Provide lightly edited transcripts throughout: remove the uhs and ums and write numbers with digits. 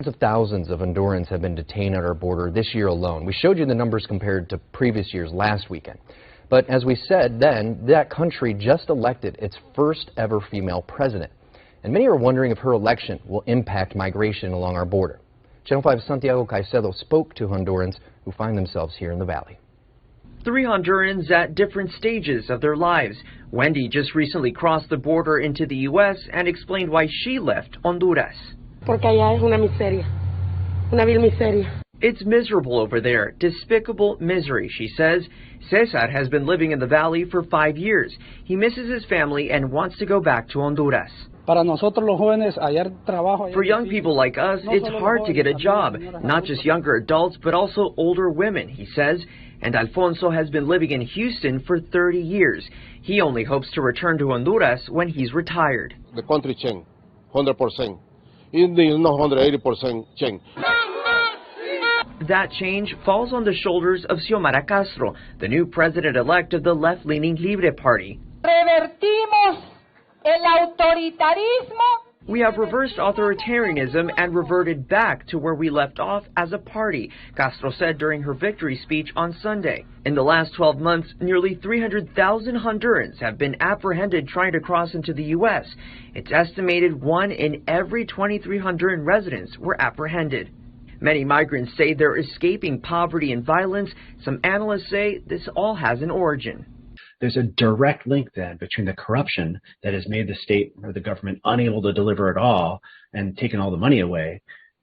Tens of thousands of Hondurans have been detained at our border this year alone. We showed you the numbers compared to previous years last weekend. But as we said then, that country just elected its first ever female president. And many are wondering if her election will impact migration along our border. Channel 5's Santiago Caicedo spoke to Hondurans who find themselves here in the valley. 3 Hondurans at different stages of their lives. Wendy just recently crossed the border into the U.S. and explained why she left Honduras. Porque allá es una miseria, una vil miseria. It's miserable over there, despicable misery, she says. Cesar has been living in the valley for 5 years. He misses his family and wants to go back to Honduras. For young people like us, it's hard to get a job, not just younger adults, but also older women, he says. And Alfonso has been living in Houston for 30 years. He only hopes to return to Honduras when he's retired. The country changed, 100%. It is not 180% change. That change falls on the shoulders of Xiomara Castro, the new president-elect of the left-leaning Libre Party. Revertimos el autoritarismo. We have reversed authoritarianism and reverted back to where we left off as a party, Castro said during her victory speech on Sunday. In the last 12 months, nearly 300,000 Hondurans have been apprehended trying to cross into the U.S. It's estimated 1 in every 23 Honduran residents were apprehended. Many migrants say they're escaping poverty and violence. Some analysts say this all has an origin. There's a direct link then between the corruption that has made the state or the government unable to deliver at all and taken all the money away,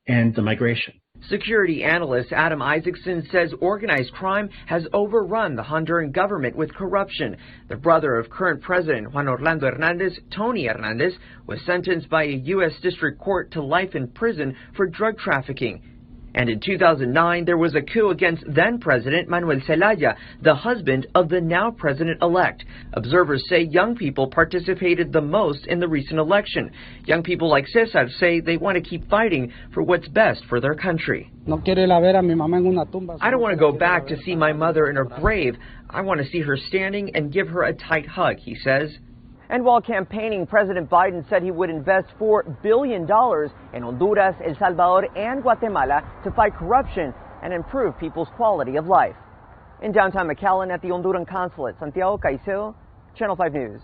and the migration. Security analyst Adam Isaacson says organized crime has overrun the Honduran government with corruption. The brother of current President Juan Orlando Hernandez, Tony Hernandez, was sentenced by a U.S. district court to life in prison for drug trafficking. And in 2009, there was a coup against then-President Manuel Zelaya, the husband of the now president-elect. Observers say young people participated the most in the recent election. Young people like Cesar say they want to keep fighting for what's best for their country. I don't want to go back to see my mother in her grave. I want to see her standing and give her a tight hug, he says. And while campaigning, President Biden said he would invest $4 billion in Honduras, El Salvador, and Guatemala to fight corruption and improve people's quality of life. In downtown McAllen at the Honduran consulate, Santiago Caicedo, Channel 5 News.